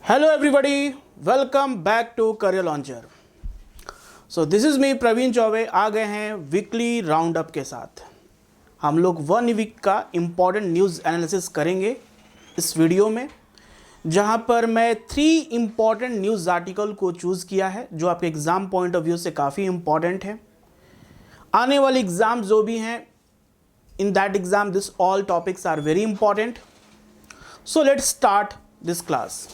Hello everybody, welcome back to Career Launcher. So this is me Praveen Choubey. आ गए हैं weekly round up के साथ। हम लोग 1 वीक का इम्पॉर्टेंट न्यूज़ एनालिसिस करेंगे इस वीडियो में, जहां पर मैं 3 इम्पॉर्टेंट न्यूज़ आर्टिकल को चूज़ किया है जो आपके एग्ज़ाम पॉइंट ऑफ व्यू से काफ़ी इम्पॉर्टेंट है। आने वाले एग्ज़ाम जो भी हैं, in that exam this all topics are very important. So let's start this class.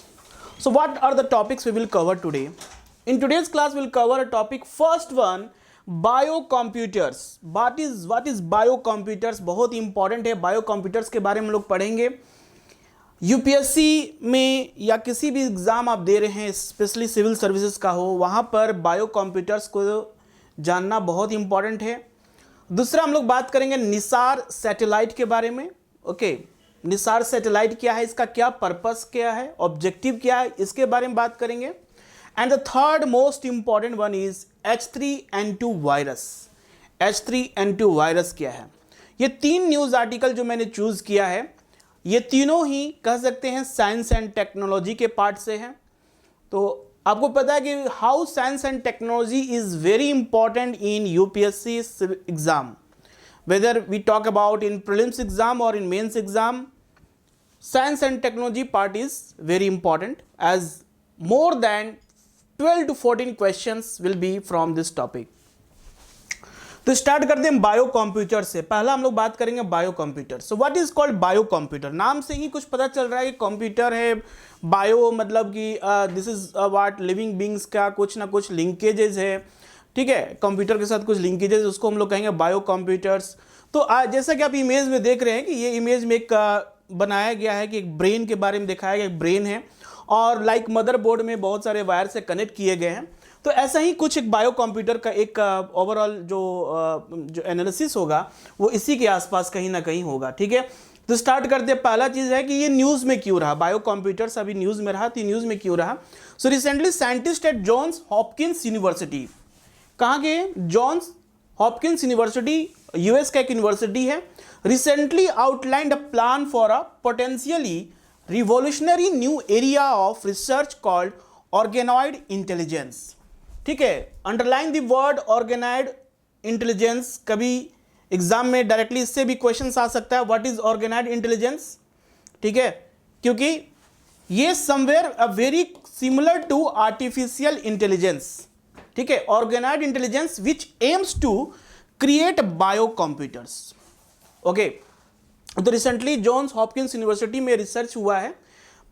So what are the topics we will cover today? In today's class we'll cover a topic. First one, biocomputers. What is biocomputers? बहुत important है। biocomputers के बारे में हम लोग पढ़ेंगे। UPSC में या किसी भी एग्ज़ाम आप दे रहे हैं, स्पेशली सिविल सर्विसेज का हो, वहाँ पर बायोकम्प्यूटर्स को जानना बहुत इंपॉर्टेंट है। दूसरा हम लोग बात करेंगे निसार सैटेलाइट के बारे में। ओके, निसार सैटेलाइट क्या है, इसका क्या पर्पस क्या है, ऑब्जेक्टिव क्या है, इसके बारे में बात करेंगे। And the third most important one is H3N2 virus. H3N2 virus क्या है? ये 3 न्यूज़ आर्टिकल जो मैंने चूज़ किया है, ये तीनों ही कह सकते हैं साइंस एंड टेक्नोलॉजी के पार्ट से हैं। तो आपको पता है कि how science and technology is very important in UPSC exam, whether we talk about in prelims exam or in mains exam. Science and technology part is very important, as more than 12 to 14 questions will be from this topic. तो start करते हैं bio computer से। पहला हम लोग बात करेंगे bio computer. So what is called bio computer? नाम से ही कुछ पता चल रहा है कि कंप्यूटर है। बायो मतलब कि this is what living beings का कुछ ना कुछ लिंकेजेस है, ठीक है, कंप्यूटर के साथ कुछ लिंकेजेस, उसको हम लोग कहेंगे बायो कंप्यूटर्स। तो जैसा कि आप इमेज में देख रहे हैं कि ये इमेज में एक बनाया गया है कि एक ब्रेन के बारे में दिखाया गया। एक ब्रेन है और लाइक मदरबोर्ड में बहुत सारे वायर से कनेक्ट किए गए हैं। तो ऐसा ही कुछ एक बायो कंप्यूटर का एक ओवरऑल जो एनालिसिस होगा वो इसी के आसपास कहीं ना कहीं होगा, ठीक है। तो स्टार्ट करते हैं। पहला चीज़ है कि ये न्यूज़ में क्यों रहा, बायो कंप्यूटर्स अभी न्यूज़ में रहा, तो न्यूज़ में क्यों रहा? So recently scientist at Johns Hopkins university, कहाँ के? जॉन्स हॉपकिंस यूनिवर्सिटी, यूएस का एक यूनिवर्सिटी है, recently outlined a plan for a potentially revolutionary new area of research called organoid intelligence. ठीक है, underline the word organoid intelligence. कभी exam में directly इससे भी क्वेश्चन आ सकता है, व्हाट इज ऑर्गेनॉइड इंटेलिजेंस, ठीक है, क्योंकि ये somewhere a very similar to artificial intelligence, ठीक है, organised intelligence which aims to create bio computers. Okay, तो रिसेंटली जॉन्स हॉपकिंस यूनिवर्सिटी में रिसर्च हुआ है,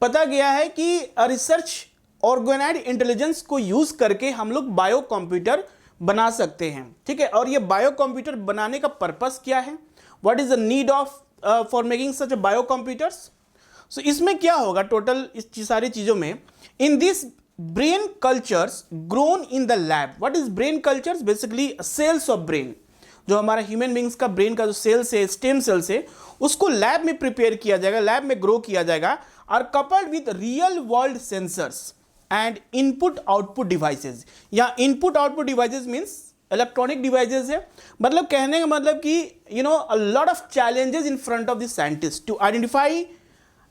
पता गया है कि रिसर्च ऑर्गेनाइज्ड इंटेलिजेंस को यूज करके हम लोग बायो कंप्यूटर बना सकते हैं, ठीक है। और ये बायो कंप्यूटर बनाने का पर्पस क्या है, what is the need of for making such bio computers? So इसमें क्या होगा टोटल इस सारी चीजों में, in this brain cultures grown in the lab. What is brain cultures? Basically cells of brain, जो हमारा ह्यूमन बींग्स का ब्रेन का जो सेल्स है, स्टेम सेल्स है, उसको लैब में प्रिपेयर किया जाएगा, लैब में ग्रो किया जाएगा, are coupled with real world sensors and input output devices. या input output devices means electronic devices है। मतलब कहने का मतलब कि you know a lot of challenges in front of the scientist to identify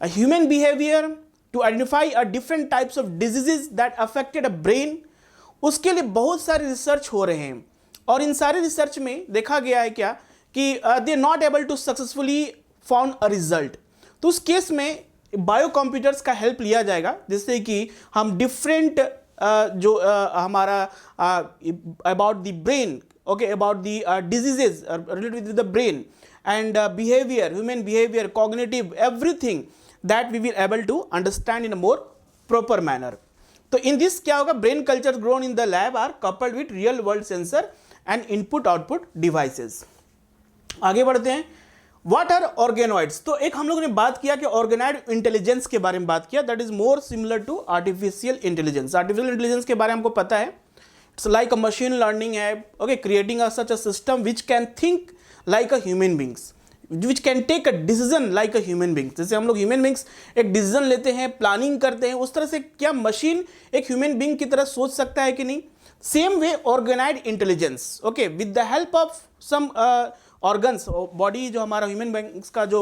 a human behaviour, to identify a different types of diseases that affected a brain। उसके लिए बहुत सारे रिसर्च हो रहे हैं और इन सारे रिसर्च में देखा गया है क्या कि they not able to successfully found a result. तो उस केस में बायो कंप्यूटर्स का हेल्प लिया जाएगा, जिससे कि हम डिफरेंट जो हमारा about the brain, okay, about the diseases related with the brain and behaviour, human behaviour, cognitive, everything that we will able to understand in a more proper manner। तो in this क्या होगा, brain cultures grown in the lab are coupled with real world sensor and input output devices। आगे बढ़ते हैं, what are organoids? तो एक हम लोगों ने बात किया कि ऑर्गेनाइज्ड इंटेलिजेंस के बारे में बात किया, that is more similar to artificial intelligence। artificial intelligence के बारे में हमको पता है, it's like a machine learning है, okay, creating a such a system which can think like a human beings, which can take a decision like a human beings. जैसे हम लोग ह्यूमन बींग्स एक डिसीजन लेते हैं, प्लानिंग करते हैं, उस तरह से क्या मशीन एक ह्यूमन बींग की तरह सोच सकता है कि नहीं? Same way organised intelligence, okay, with the help of some organs, body जो हमारा ह्यूमन बींग्स का जो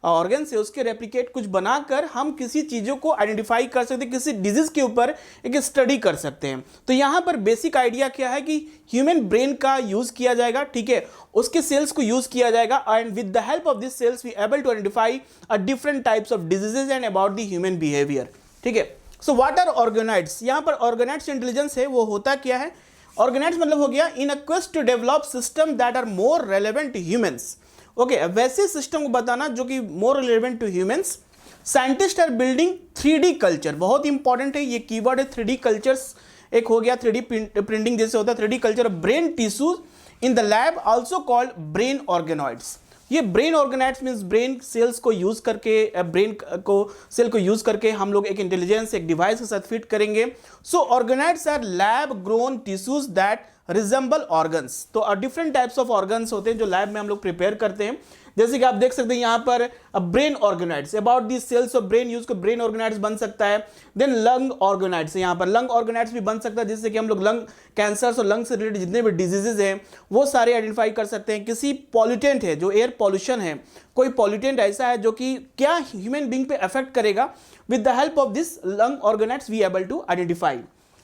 ऑर्गन से उसके रेप्लिकेट कुछ बनाकर हम किसी चीज़ों को आइडेंटिफाई कर सकते हैं, किसी डिजीज के ऊपर एक स्टडी कर सकते हैं। तो यहाँ पर बेसिक आइडिया क्या है कि ह्यूमन ब्रेन का यूज किया जाएगा, ठीक है, उसके सेल्स को यूज किया जाएगा and with the help of this cells we able to identify a different types of diseases and about the human behaviour, ठीक है। सो व्हाट आर ऑर्गेनाइड्स, यहाँ पर ऑर्गेनाइड्स इंटेलिजेंस है वो होता क्या है, ऑर्गेनाइड्स मतलब हो गया in a quest to develop system that are more relevant to humans, okay, वैसे सिस्टम को बताना जो कि more relevant to humans. Scientist are building 3D culture, बहुत इंपॉर्टेंट है ये कीवर्ड है 3D कल्चर्स, एक हो गया 3D प्रिंटिंग जैसे होता है 3D culture brain tissues in the lab also called brain organoids. ये brain organoids means brain cells को यूज करके, ब्रेन को सेल को यूज करके हम लोग एक इंटेलिजेंस एक डिवाइस के साथ फिट करेंगे। So organoids are lab grown tissues that resemble organs. तो डिफरेंट टाइप्स ऑफ ऑर्गन्स होते हैं जो लैब में हम लोग प्रिपेयर करते हैं, जैसे कि आप देख सकते हैं यहाँ पर brain organoids, about the cells of brain use को ब्रेन ऑर्गेनॉइड्स बन सकता है। देन लंग ऑर्गेनॉइड्स, यहाँ पर लंग ऑर्गेनॉइड्स भी बन सकता है जिससे कि हम लोग लंग कैंसर्स और लंग से रिलेटेड जितने भी डिजीजेज हैं वो सारे आइडेंटिफाई कर सकते हैं। किसी पॉल्यूटेंट है जो एयर पॉल्यूशन है, कोई पॉल्यूटेंट ऐसा है जो कि क्या ह्यूमन बींग पे अफेक्ट करेगा, with the help of this lung organoids we able to identify.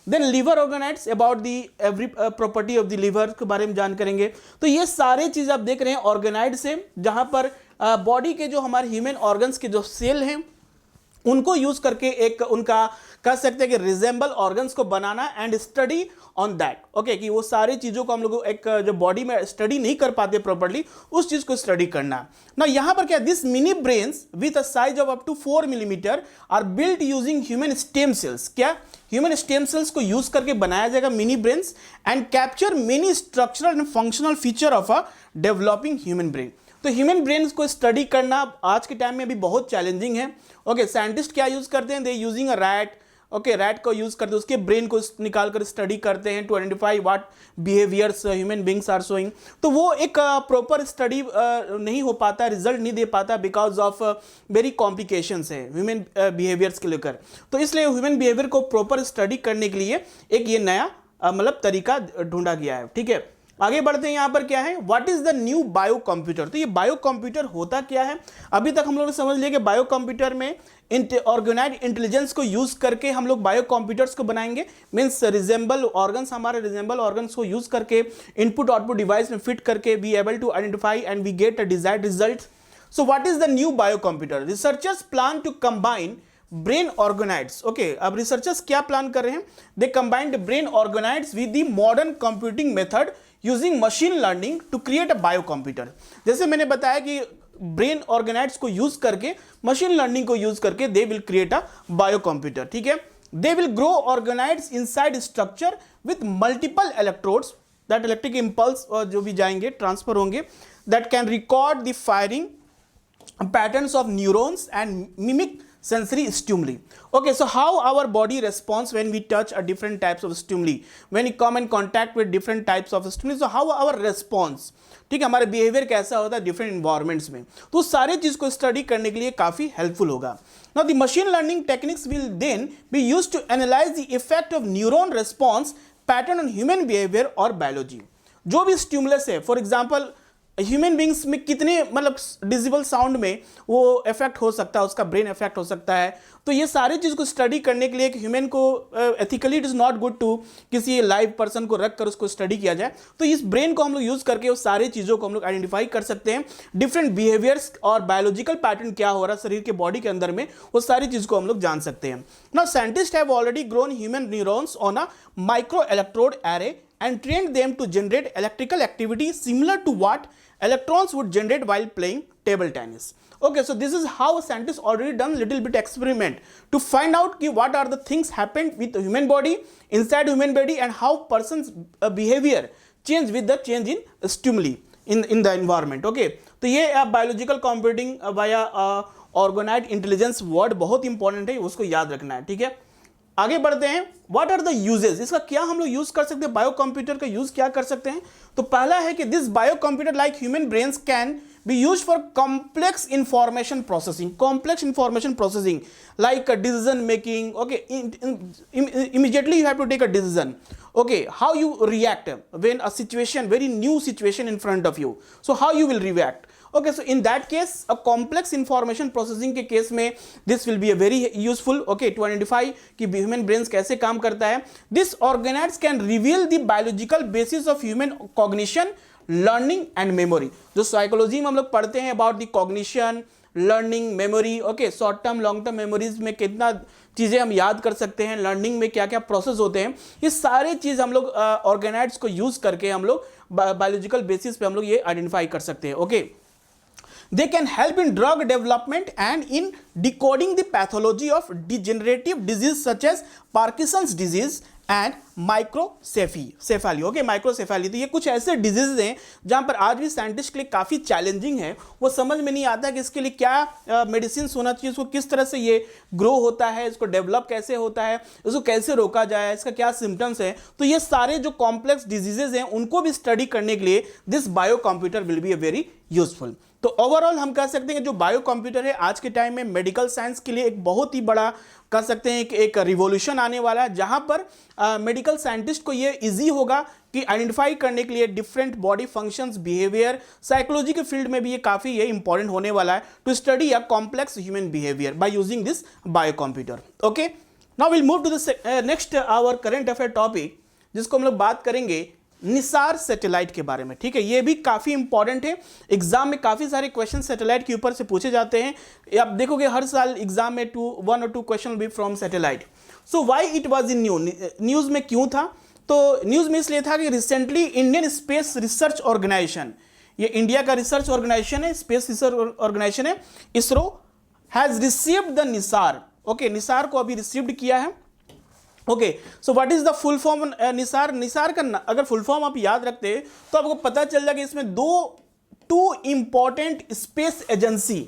Then liver organoids, about the every property of the liver के बारे में जान करेंगे। तो ये सारे चीज आप देख रहे हैं ऑर्गेनाइड से, जहां पर बॉडी के जो हमारे ह्यूमन ऑर्गन्स के जो सेल हैं उनको यूज करके एक उनका कह सकते हैं कि रिजेंबल ऑर्गन्स को बनाना and study on that, okay, कि वो सारी चीजों को हम लोग एक जो बॉडी में स्टडी नहीं कर पाते प्रॉपर्ली उस चीज को स्टडी करना। ना यहाँ पर क्या, this mini brains with a size of up to 4 millimetre are built using human stem cells. क्या ह्यूमन स्टेम सेल्स को यूज करके बनाया जाएगा mini brains and capture many structural and functional feature of a developing human brain. तो human brain को study करना आज के टाइम में भी बहुत चैलेंजिंग है, ओके। साइंटिस्ट क्या यूज करते हैं, they using a rat, okay, rat को यूज करते हैं, उसके ब्रेन को निकाल कर स्टडी करते हैं to identify what behaviours human beings are showing. तो वो एक प्रॉपर स्टडी नहीं हो पाता, रिजल्ट नहीं दे पाता बिकॉज ऑफ वेरी कॉम्प्लिकेशंस है ह्यूमन बिहेवियर्स के लेकर। तो इसलिए ह्यूमन बिहेवियर को प्रॉपर स्टडी करने के लिए एक ये नया मतलब तरीका ढूंढा गया है, ठीक है। आगे बढ़ते हैं, यहाँ पर क्या है, what is the new bio computer. तो ये बायो कंप्यूटर होता क्या है, अभी तक हम लोग ने समझ लिया कि बायो कंप्यूटर में ऑर्गेनाइड इंटेलिजेंस को यूज करके हम लोग बायो कंप्यूटर्स को बनाएंगे, मींस रिजेंबल ऑर्गन्स, हमारे रिजेंबल ऑर्गन्स को यूज करके इनपुट आउटपुट डिवाइस में फिट करके we able to identify and we get a desired result. So what is the new bio computer, researchers plan to combine brain organoids, okay. अब researchers क्या plan कर रहे हैं, they combined brain organoids with the modern computing method using machine learning to create a bio computer. जैसे मैंने बताया कि brain ऑर्गेनाइड्स को यूज करके, मशीन लर्निंग को यूज करके they will create a bio computer, ठीक है। They will grow organoids inside structure with multiple electrodes, that electric impulse जो भी जाएंगे ट्रांसफर होंगे, that can record the firing patterns of neurons and mimic sensory stimuli. Okay, so how our body responds when we touch a different types of stimuli, when we come in contact with different types of stimuli, so how our response, ठीक है, हमारा behaviour कैसा होता है different environments में, तो सारे चीज को स्टडी करने के लिए काफी हेल्पफुल होगा। Now the machine learning techniques will then be used to analyze the effect of neuron response pattern on human behavior or biology. जो भी स्टिमुलस है, फॉर एग्जाम्पल ह्यूमन बींग्स में कितने मतलब डिजिबल साउंड में वो इफेक्ट हो सकता है, उसका ब्रेन इफेक्ट हो सकता है। तो ये सारी चीज़ को स्टडी करने के लिए एक ह्यूमन को ethically it is not good to किसी लाइव पर्सन को रख कर उसको स्टडी किया जाए। तो इस ब्रेन को हम लोग यूज़ करके उस सारी चीज़ों को हम लोग आइडेंटिफाई कर सकते हैं, डिफरेंट बिहेवियर्स और बायोलॉजिकल पैटर्न क्या हो रहा है शरीर के बॉडी के अंदर में, वो सारी चीज़ को हम लोग जान सकते हैं। Now scientist have already grown human neurons on a micro electrode array and trained them to generate electrical activity similar to what electrons would generate while playing table tennis. Okay, so this is how scientists already done little bit experiment to find out ki what are the things happened with the human body, inside human body, and how person's behavior change with the change in stimuli in the environment. Okay, तो ये biological computing via organoid intelligence word बहुत important है, उसको याद रखना है, ठीक है। आगे बढ़ते हैं, व्हाट आर द यूजेस, इसका क्या हम लोग यूज कर सकते हैं, बायो कंप्यूटर का यूज क्या कर सकते हैं। तो पहला है कि this bio computer like human brains can be used for complex information processing, complex information processing like decision making, okay, immediately you have to take a decision, okay, how you react when a situation, very new situation in front of you, so how you will react, okay, so in that case a complex information processing के case में this will be a very useful, okay, to identify कि human brain कैसे काम करता है. This organoids can reveal the biological basis of human cognition, learning and memory. जो psychology में हम लोग पढ़ते हैं about the cognition, learning, memory, okay, short term long term memories में कितना चीजें हम याद कर सकते हैं, लर्निंग में क्या क्या प्रोसेस होते हैं, ये सारे चीज हम लोग ऑर्गेनाइड्स को यूज करके हम लोग बायोलॉजिकल बेसिस पे हम लोग ये आइडेंटिफाई कर सकते हैं. Okay, they can help in drug development and in decoding the pathology of degenerative disease such as Parkinson's disease and microcephaly. Okay, microcephaly, तो ये कुछ ऐसे डिजीज हैं जहां पर आज भी साइंटिस्ट के लिए काफी चैलेंजिंग है. वो समझ में नहीं आता कि इसके लिए क्या मेडिसिन होना चाहिए, इसको किस तरह से ये ग्रो होता है, इसको डेवलप कैसे होता है, इसको कैसे रोका जाए, इसका क्या सिम्टम्स है. तो ये सारे जो कॉम्प्लेक्स डिजीजेज हैं उनको भी स्टडी करने के लिए this bio computer will be a very useful. तो ओवरऑल हम कह सकते हैं कि जो बायो कंप्यूटर है आज के टाइम में मेडिकल साइंस के लिए एक बहुत ही बड़ा कह सकते हैं कि एक रिवॉल्यूशन आने वाला है, जहां पर मेडिकल साइंटिस्ट को ये इजी होगा कि आइडेंटिफाई करने के लिए different body functions, behaviour. Psychology के फील्ड में भी ये काफी ये इंपॉर्टेंट होने वाला है to study a complex human behaviour by using this bio computer. Okay, now will move to the next our current affair topic, जिसको हम लोग बात करेंगे निसार सैटेलाइट के बारे में. ठीक है, ये भी काफी इंपॉर्टेंट है. एग्जाम में काफी सारे क्वेश्चन सैटेलाइट के ऊपर से पूछे जाते हैं. आप देखोगे हर साल एग्जाम में 1 और 2 question be from satellite. So why it was in news में क्यों था? तो न्यूज में इसलिए था कि recently Indian space research organisation, ये इंडिया का रिसर्च ऑर्गेनाइजेशन है, स्पेस रिसर्च ऑर्गेनाइजेशन है, ISRO, has received the NISAR. Okay, NISAR को अभी रिसीव्ड किया है. Okay, so what is the full form NISAR? NISAR का अगर फुल फॉर्म आप याद रखते हैं तो आपको पता चल जाएगा इसमें टू इंपॉर्टेंट स्पेस एजेंसी,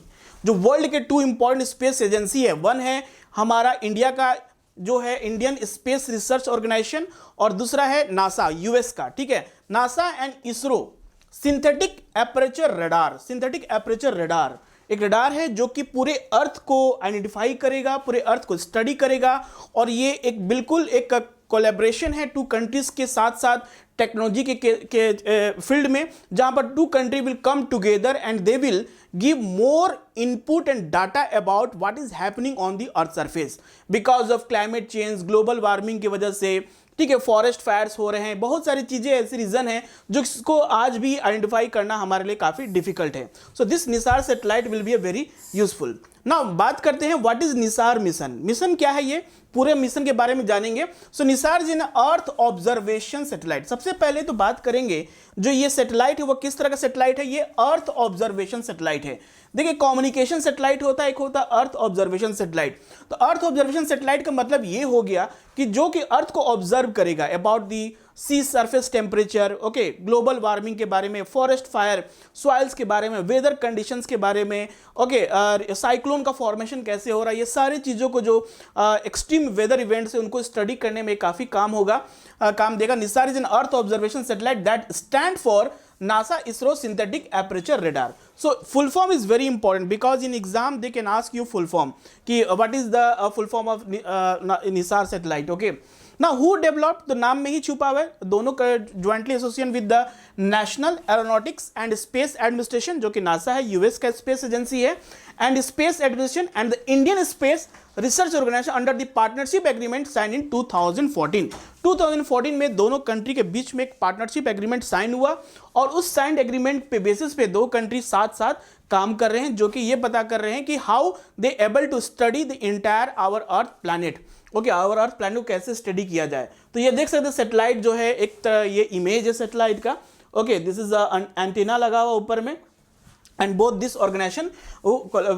जो वर्ल्ड के 2 इंपॉर्टेंट स्पेस एजेंसी है. वन है हमारा इंडिया का जो है इंडियन स्पेस रिसर्च ऑर्गेनाइजेशन, और दूसरा है नासा, यूएस का. ठीक है, NASA and ISRO. Synthetic aperture radar, synthetic aperture radar एक रडार है जो कि पूरे अर्थ को आइडेंटिफाई करेगा, पूरे अर्थ को स्टडी करेगा, और ये एक बिल्कुल एक कोलैबोरेशन है 2 कंट्रीज के साथ साथ टेक्नोलॉजी के फील्ड में, जहां पर 2 country will come together and they will give more input and data about what is happening on the earth surface because of climate change, global warming की वजह से. ठीक है, फॉरेस्ट फायर्स हो रहे हैं, बहुत सारी चीजें ऐसी रीजन है जो इसको आज भी आइडेंटिफाई करना हमारे लिए काफी डिफिकल्ट है. So this Nisar satellite will be a very useful. Now बात करते हैं what is Nisar mission. Mission क्या है, ये पूरे मिशन के बारे में जानेंगे. सो निसार जी ने अर्थ ऑब्जर्वेशन सैटेलाइट. सबसे पहले तो बात करेंगे जो ये सैटेलाइट है वो किस तरह का सैटेलाइट है. ये अर्थ ऑब्जर्वेशन सैटेलाइट है. देखिए, कम्युनिकेशन सैटेलाइट होता है, एक होता है अर्थ ऑब्जर्वेशन सैटेलाइट. तो अर्थ ऑब्जर्वेशन सैटेलाइट का मतलब ये हो गया कि जो कि अर्थ को ऑब्जर्व करेगा about the sea surface temperature, okay, global warming के बारे में, फॉरेस्ट फायर, सॉइल्स के बारे में, वेदर कंडीशंस के बारे में, ओके, साइक्लोन का फॉर्मेशन कैसे हो रहा है, ये सारी चीज़ों को जो एक्सट्रीम वेदर इवेंट्स है उनको स्टडी करने में काफ़ी काम देगा. Nisar is an earth observation satellite that stand for NASA ISRO synthetic aperture radar. So full form is very important because in exam they can ask you full form कि what is the full form of Nisar satellite. Okay, now who developed, तो नाम में ही छुपा हुआ है, दोनों का jointly association with the National Aeronautics and Space Administration, जो कि नासा है, यूएस का स्पेस एजेंसी है, and space administration and the Indian space research organisation under the partnership agreement sign in 2014. 2014 में दोनों कंट्री के बीच में एक पार्टनरशिप एग्रीमेंट साइन हुआ, और उस साइंड एग्रीमेंट पे बेसिस पे 2 कंट्री साथ साथ काम कर रहे हैं, जो कि ये पता कर रहे हैं कि how they able to study the entire our earth planet. Okay, our earth planet को कैसे स्टडी किया जाए. तो ये देख सकते हैं सैटेलाइट जो है, एक तरह ये इमेज है सैटेलाइट का. ओके, दिस इज एंटीना लगा हुआ ऊपर में, and both this organization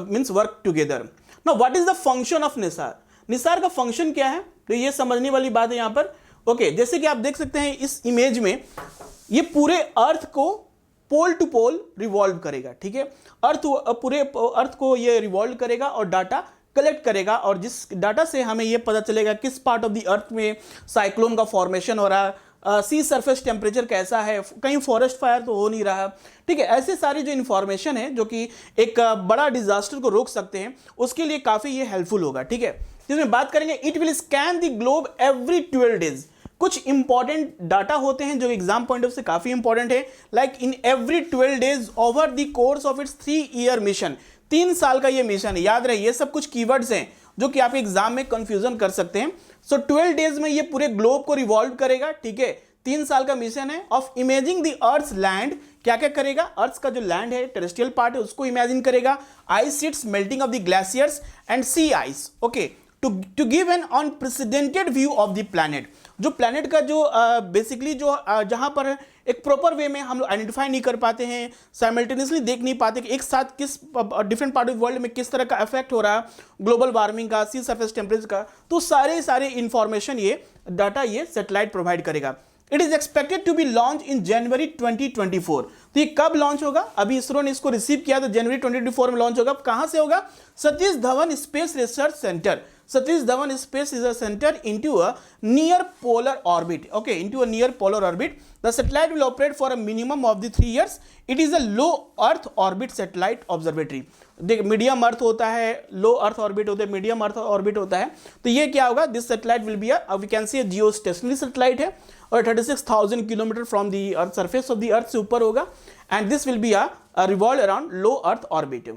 means work together. Now what is the function of Nisar? NISAR का फंक्शन क्या है, तो ये समझने वाली बात है यहाँ पर. ओके, जैसे कि आप देख सकते हैं इस इमेज में, ये पूरे अर्थ को पोल टू पोल रिवॉल्व करेगा. ठीक है, पूरे अर्थ को ये रिवॉल्व करेगा और डाटा कलेक्ट करेगा, और जिस डाटा से हमें ये पता चलेगा किस पार्ट ऑफ द अर्थ में साइक्लोन का फॉर्मेशन हो रहा है, सी सरफेस टेम्परेचर कैसा है, कहीं फॉरेस्ट फायर तो हो नहीं रहा. ठीक है, ऐसे सारी जो इन्फॉर्मेशन है जो कि एक बड़ा डिजास्टर को रोक सकते हैं, उसके लिए काफ़ी ये हेल्पफुल होगा. ठीक है, जिसमें बात करेंगे, it will scan the globe every 12 days. कुछ इंपॉर्टेंट डाटा होते हैं जो एग्जाम पॉइंट ऑफ से काफी इंपॉर्टेंट है, like in every 12 days over the course of its 3-year mission, 3 साल का ये मिशन है। याद रहे ये सब कुछ कीवर्ड्स हैं जो कि आपके एग्जाम में कंफ्यूजन कर सकते हैं। सो 12 डेज में ये पूरे ग्लोब को रिवॉल्व करेगा, ठीक है। 3 साल का मिशन है of imaging the earth land, क्या क्या करेगा, अर्थ का जो लैंड है टेरेस्ट्रियल पार्ट है उसको इमेजिन करेगा, ice sheets, melting of the glaciers and sea ice, okay, to give an unprecedented view of the planet. जो प्लैनेट का जो बेसिकली जो जहां पर एक प्रॉपर वे में हम लोग आइडेंटिफाई नहीं कर पाते हैं, साइमल्टेनियसली देख नहीं पाते कि एक साथ किस डिफरेंट पार्ट ऑफ वर्ल्ड में किस तरह का इफेक्ट हो रहा है ग्लोबल वार्मिंग का, सी सरफेस टेम्परेचर का, तो सारे इंफॉर्मेशन ये डाटा ये सैटेलाइट प्रोवाइड करेगा। It is expected to be launch in January 2024। तो ये कब लॉन्च होगा, अभी इसरो ने इसको रिसीव किया तो जनवरी 2024 में लॉन्च होगा। कहां से होगा, Satish Dhawan space research centre. Satish Dhawan space research centre into a near polar orbit, okay, into a near polar orbit. The satellite will operate for a minimum of the 3 years. It is a low earth orbit satellite observatory. देख medium अर्थ होता है, लो earth orbit होता है, medium earth orbit होता है। तो ये क्या होगा, this satellite will be we can see geostationary satellite है और 36,000 kilometre from the earth surface of the earth से ऊपर होगा and this will be revolve around low earth orbit,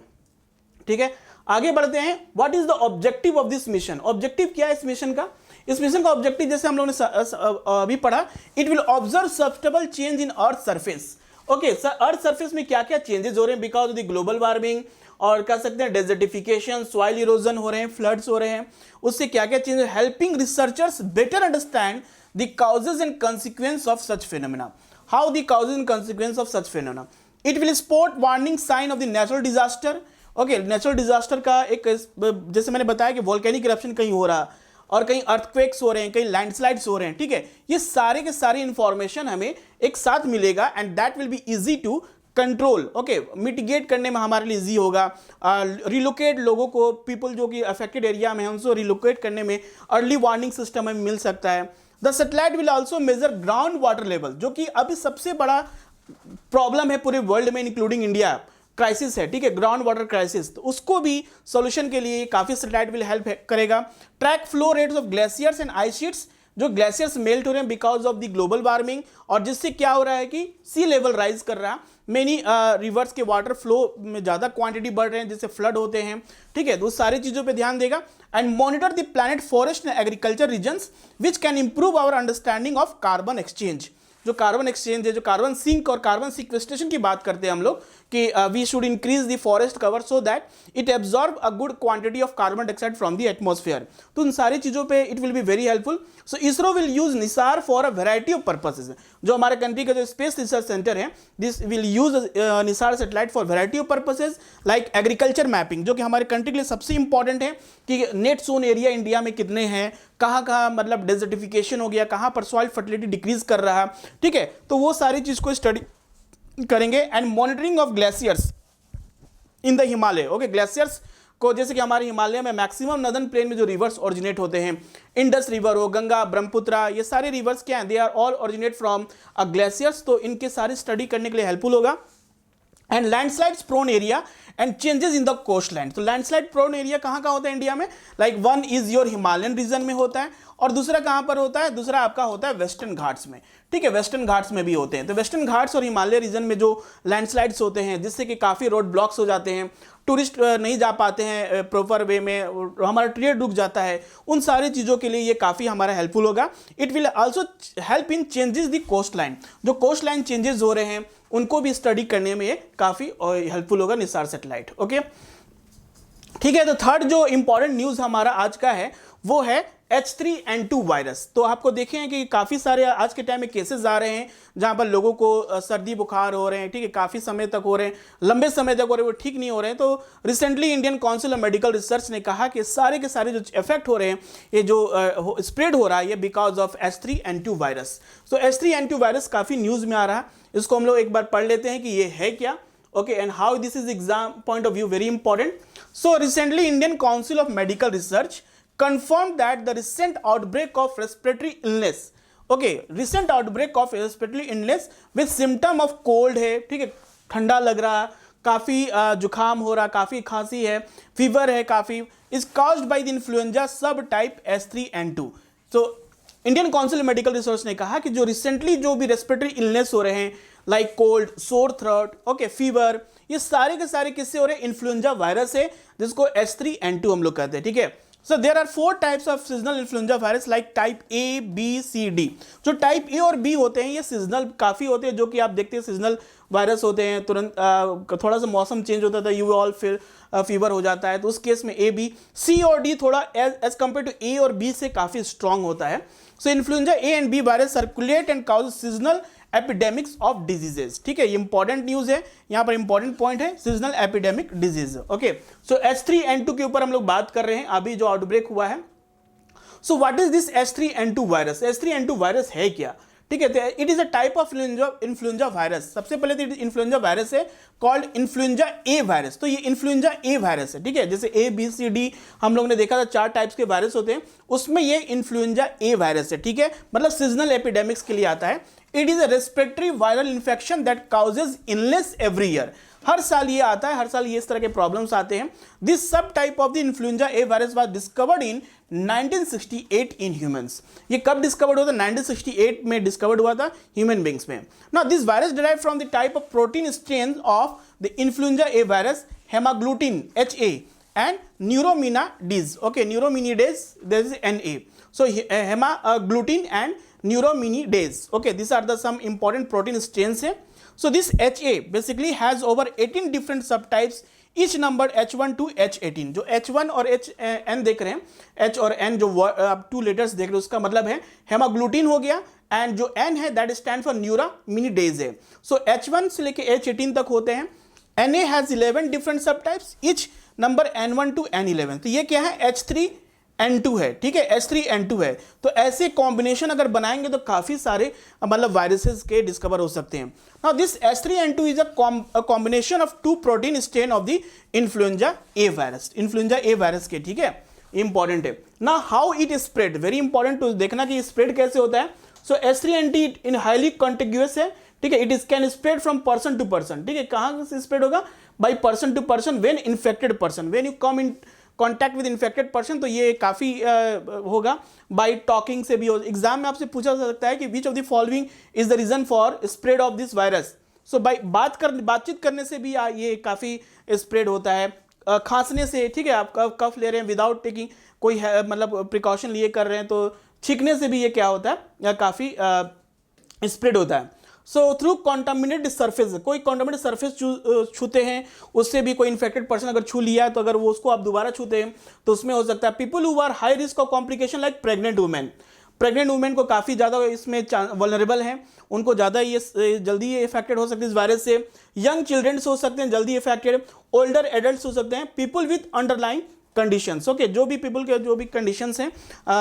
ठीक है। आगे बढ़ते हैं, what is the objective of this mission. Objective क्या है इस मिशन का, इस मिशन का ऑब्जेक्टिव जैसे हम लोगों ने अभी पढ़ा, it will observe sustainable change in earth surface, okay. Earth surface में क्या क्या चेंजेस हो रहे हैं because of the global warming, और कह सकते हैं डेजर्टिफिकेशन, सॉइल इरोजन हो रहे हैं, फ्लड्स हो रहे हैं, उससे क्या क्या change, helping researchers better understand the causes and consequences of such phenomena. How the causes and consequences of such phenomena. It will spot warning sign of the natural disaster, okay. Natural disaster का एक, जैसे मैंने बताया कि volcanic eruption कहीं हो रहा और कहीं अर्थक्वेक्स हो रहे हैं, कहीं लैंडस्लाइड्स हो रहे हैं, ठीक है। ये सारे के सारे इंफॉर्मेशन हमें एक साथ मिलेगा and that will be easy to control, okay, mitigate करने में हमारे लिए इजी होगा। रिलोकेट लोगों को, पीपल जो कि अफेक्टेड एरिया में हैं उनको रिलोकेट करने में अर्ली वार्निंग सिस्टम हमें मिल सकता है। The satellite will also measure ground water level, जो कि अभी सबसे बड़ा प्रॉब्लम है पूरे वर्ल्ड में इंक्लूडिंग इंडिया, क्राइसिस है, ठीक है, ग्राउंड वाटर क्राइसिस, तो उसको भी सॉल्यूशन के लिए काफी सैटेलाइट विल हेल्प करेगा। Track flow rates of glaciers and ice sheets, जो ग्लेशियर्स मेल्ट हो रहे हैं because of the global warming, और जिससे क्या हो रहा है कि सी लेवल राइज कर रहा है, मेनी रिवर्स के वाटर फ्लो में ज्यादा क्वांटिटी बढ़ रहे हैं जिससे फ्लड होते हैं, ठीक है। तो उस सारी चीजों पे ध्यान देगा and monitor the planet forest and agriculture regions which can improve our understanding of carbon exchange. जो कार्बन एक्सचेंज है, जो कार्बन सिंक और कार्बन सिक्वेस्ट्रेशन की बात करते हैं हम लोग कि we should increase the forest cover so that it absorb a good quantity of carbon dioxide from the atmosphere. तो उन सारी चीजों पे it will be very helpful. So ISRO will use Nisar for a variety of purposes. जो हमारे country का जो space research centre है, this will use Nisar satellite for variety of purposes like agriculture mapping, जो कि हमारे कंट्री के लिए सबसे इंपॉर्टेंट है कि नेट सोन एरिया इंडिया में कितने हैं, कहाँ कहाँ मतलब डेजर्टिफिकेशन हो गया, कहाँ पर सॉइल फर्टिलिटी डिक्रीज कर रहा है, ठीक है। तो वो सारी चीज को स्टडी करेंगे and monitoring of glaciers in the Himalaya, okay. Glaciers को, जैसे कि हमारे हिमालय में मैक्सिमम नदर्न प्लेन में जो रिवर्स ओरिजिनेट होते हैं, इंडस रिवर हो, गंगा, ब्रह्मपुत्रा, ये सारे रिवर्स क्या हैं, they are all originate from glaciers. तो इनके सारी स्टडी करने के लिए हेल्पफुल होगा। And landslides prone area and changes in the coast land. तो लैंडस्लाइड प्रोन एरिया कहाँ कहाँ होता है इंडिया में, like one is your Himalayan region में होता है और दूसरा कहाँ पर होता है, दूसरा आपका होता है वेस्टर्न घाट्स में, ठीक है। वेस्टर्न घाट्स में भी होते हैं। तो वेस्टर्न घाट्स और हिमालय रीजन में जो लैंडस्लाइड्स होते हैं जिससे कि काफ़ी रोड ब्लॉक्स हो जाते हैं, टूरिस्ट नहीं जा पाते हैं प्रॉपर वे में, हमारा ट्रेड रुक जाता है, उन सारी चीज़ों के लिए ये काफ़ी हमारा हेल्पफुल होगा। It will also help in changes the coast line. जो कोस्ट लाइन चेंजेस हो रहे हैं उनको भी स्टडी करने में ये काफ़ी हेल्पफुल होगा निसार सैटेलाइट, ओके, ठीक है। तो थर्ड जो इंपॉर्टेंट न्यूज़ हमारा आज का है वो है H3N2 वायरस। तो आपको देखें कि काफ़ी सारे आज के टाइम में केसेस आ रहे हैं जहां पर लोगों को सर्दी बुखार हो रहे हैं, ठीक है, काफ़ी समय तक हो रहे हैं, लंबे समय तक हो रहे हैं, वो ठीक नहीं हो रहे हैं। तो recently Indian council of medical research ने कहा कि सारे के सारे जो इफेक्ट हो रहे हैं, ये जो स्प्रेड हो रहा है, ये बिकॉज ऑफ H3N2 वायरस। तो H3N2 वायरस काफ़ी न्यूज़ में आ रहा है, इसको हम लोग एक बार पढ़ लेते हैं कि ये है क्या, okay, and how this is exam point of view very important. So recently Indian council of medical research confirmed that the recent outbreak of respiratory illness, okay, recent outbreak of respiratory illness with symptom of cold है, ठीक है, ठंडा लग रहा, काफ़ी जुखाम हो रहा, काफ़ी खांसी है, फीवर है काफ़ी, is caused by the influenza subtype H3N2। so Indian council medical research ने कहा कि जो रिसेंटली जो भी रेस्पिरेटरी इलनेस हो रहे हैं like cold, sore throat, okay, fever, ये सारे के सारे किससे हो रहे हैं? इन्फ्लुएंजा वायरस है, जिसको H3N2 हम लोग कहते हैं, ठीक है। So there are 4 types of seasonal influenza virus like type A, B, C, D। जो टाइप A और B होते हैं ये सीजनल काफ़ी होते हैं, जो कि आप देखते हैं सीजनल वायरस होते हैं, तुरंत थोड़ा सा मौसम चेंज होता था, यू ऑल फिर फीवर हो जाता है, तो उस केस में A, B, C और D थोड़ा एज कंपेयर टू A और B से काफ़ी स्ट्रांग होता है। So influenza A and B virus circulate and cause seasonal epidemics of diseases, ठीक है, ये इंपॉर्टेंट न्यूज है, यहां पर इंपॉर्टेंट पॉइंट है seasonal epidemic disease, okay. So H3N2 के ऊपर हम लोग बात कर रहे हैं, अभी जो आउटब्रेक हुआ है। सो what is this H3N2 virus? H3N2 virus है क्या, ठीक है? It is a type of influenza virus. सबसे पहले तो इन्फ्लुएंजा वायरस है कॉल्ड इन्फ्लुएंजा ए वायरस, तो ये इन्फ्लुएंजा ए वायरस है, ठीक है। जैसे A, B, C, D हम लोग ने देखा था 4 टाइप्स के वायरस होते हैं, उसमें ये इन्फ्लुएंजा ए वायरस है, ठीक है, मतलब सीजनल एपिडेमिक्स के लिए आता है। It is a respiratory viral infection that causes illness every year. हर साल ये आता है, हर साल ये इस तरह के प्रॉब्लम्स आते हैं। दिस सब type of the influenza A virus was discovered in 1968 in humans. ये कब डिस्कवर्ड हुआ था? 1968 में डिस्कवर्ड हुआ था ह्यूमन बींग्स में। Now this virus derive from the type of protein strain of the influenza A virus haemagglutinin HA and neuraminidase, okay, neuraminidase, there is Na, so hemagglutinin and neuraminidase, okay, these are the some important protein strains है। So this HA basically has over 18 different subtypes, each numbered H1 to H18। जो H1 और N देख रहे हैं, H और N जो आप 2 letters देख रहे हैं, उसका मतलब है हेमाग्लूटिन हो गया, एंड जो N है दैट स्टैंड फॉर न्यूरामिनिडेज है। सो H1 से लेके H18 तक होते हैं। Na has 11 different subtypes, each number N1 to N11। तो ये क्या है? H3N2 है, ठीक है, H3N2 है। तो ऐसे कॉम्बिनेशन अगर बनाएंगे तो काफी सारे मतलब वायरसेस के डिस्कवर हो सकते हैं। Now this H3N2 is a combination of 2 protein strain of the influenza A virus, influenza A virus के, ठीक है, इंपॉर्टेंट है ना। How it spread, very important to देखना कि स्प्रेड कैसे होता है। सो H3N2 इन हाईली कॉन्टिग्यूअस है, ठीक है, it is can spread from person to person, ठीक है, कहां से स्प्रेड होगा? By person to person when infected person, when you come in contact with infected person, तो ये काफी होगा। बाय टॉकिंग से भी हो, एग्जाम में आपसे पूछा जा सकता है कि which of the following is the reason for spread of this virus. So by बातचीत करने से भी ये काफी स्प्रेड होता है, खांसने से, ठीक है, आप कफ ले रहे हैं विदाउट टेकिंग कोई मतलब प्रिकॉशन लिए कर रहे हैं, तो छींकने से भी ये क्या होता है, काफी स्प्रेड होता है। सो थ्रू कॉन्टामिनेटेड सरफेस, कोई कॉन्टामिनेटेड सरफेस छूते हैं, उससे भी कोई इन्फेक्टेड पर्सन अगर छू लिया है, तो अगर वो उसको आप दोबारा छूते हैं तो उसमें हो सकता है। People who are high risk of complication like pregnant women, pregnant women को काफ़ी ज़्यादा इसमें वल्नरेबल हैं, उनको ज़्यादा ये जल्दी ये इफेक्टेड हो सकते हैं इस वायरस से। यंग चिल्ड्रंस हो सकते हैं जल्दी इफेक्टेड, ओल्डर एडल्ट हो सकते हैं, people with underline conditions, okay, जो भी पीपल के जो भी कंडीशंस हैं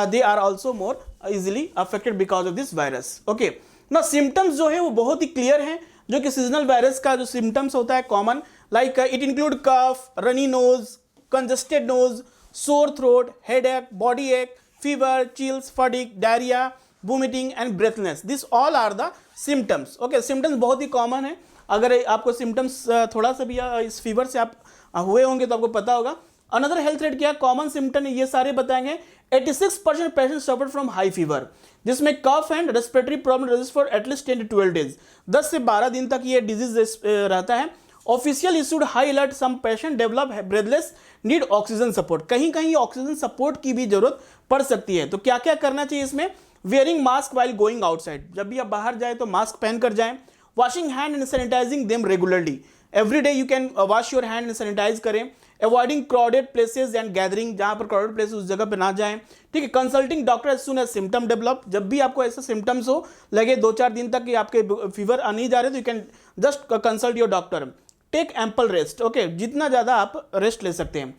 they are also more easily affected because of this virus, okay. ना सिम्टम्स जो है वो बहुत ही क्लियर हैं, जो कि सीजनल वायरस का जो सिम्टम्स होता है common, like it include cough, runny nose, congested nose, sore throat, headache, body ache, fever, chills, fatigue, diarrhoea, vomiting and breathness, this all are the symptoms, okay. Symptoms बहुत ही common है, अगर आपको symptoms थोड़ा सा भी इस फीवर से आप हुए होंगे तो आपको पता होगा। अनदर हेल्थ थ्रेट क्या कॉमन सिम्टम ये सारे बताएंगे। 86% patient suffer from high fever, जिसमें cough and respiratory problem resist for at least 10 to 12 days, 10 से 12 दिन तक ये डिजीज रहता है। Official issued high alert, some patient develop breathless, need oxygen support, कहीं कहीं ऑक्सीजन सपोर्ट की भी जरूरत पड़ सकती है। तो क्या क्या करना चाहिए इसमें? Wearing mask while going outside, जब भी आप बाहर जाए तो मास्क पहन कर जाएं। Washing hand and sanitising them regularly, every day you can wash your hand and sanitise करें। Avoiding crowded places and gathering, जहां पर क्राउडेड प्लेसेस उस जगह पे ना जाएं, ठीक है। Consulting doctor as soon as symptom develop, जब भी आपको ऐसे सिम्टम्स हो लगे 2-4 दिन तक कि आपके फीवर नहीं जा रहे तो you can just consult your doctor. Take ample rest, okay, जितना ज्यादा आप रेस्ट ले सकते हैं।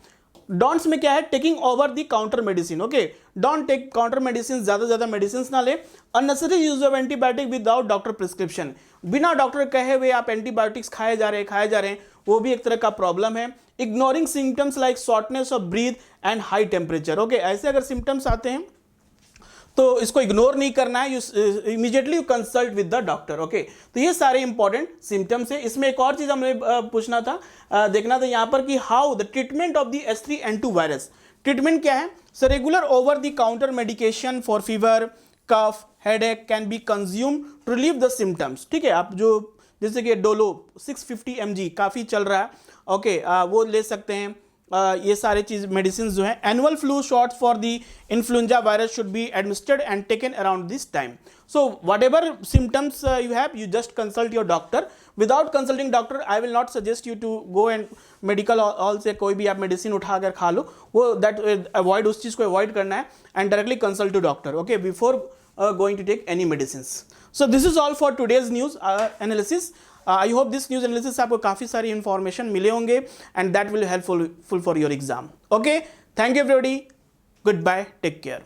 डॉन्ट्स में क्या है? Taking over the counter medicine, okay, don't take counter medicine, ज्यादा मेडिसिन ना ले। Unnecessary use of antibiotic without doctor prescription, बिना डॉक्टर कहे हुए आप एंटीबायोटिक्स खाए जा रहे हैं, वो भी एक तरह का प्रॉब्लम है। Ignoring symptoms like shortness of breath and high temperature, okay, ऐसे अगर सिम्टम्स आते हैं तो इसको इग्नोर नहीं करना है, immediately you consult with the doctor, okay. तो ये सारे इंपॉर्टेंट सिम्टम्स है। इसमें एक और चीज हमें पूछना था, देखना था यहाँ पर कि how the treatment of the H3N2 virus, treatment क्या है? So regular over the counter medication for fever, cough, headache can be consume to relieve the symptoms. ठीक है, आप जो जैसे कि डोलो 650 mg काफ़ी चल रहा है, ओके, वो ले सकते हैं। ये सारे चीज मेडिसिन जो है। Annual flu shot for the influenza virus should be administered and taken around this time. So whatever symptoms you have, you just consult your doctor. Without consulting doctor I will not suggest you to go and medical hall से कोई भी आप medicine उठा कर खा लो, वो that avoid, उस चीज़ को अवॉइड करना है and directly consult to doctor, okay, before going to take any medicines. So this is all for today's news analysis. I hope this news analysis आपको काफ़ी सारी information मिले होंगे and that will helpful for your exam. Okay, thank you everybody. Goodbye. Take care.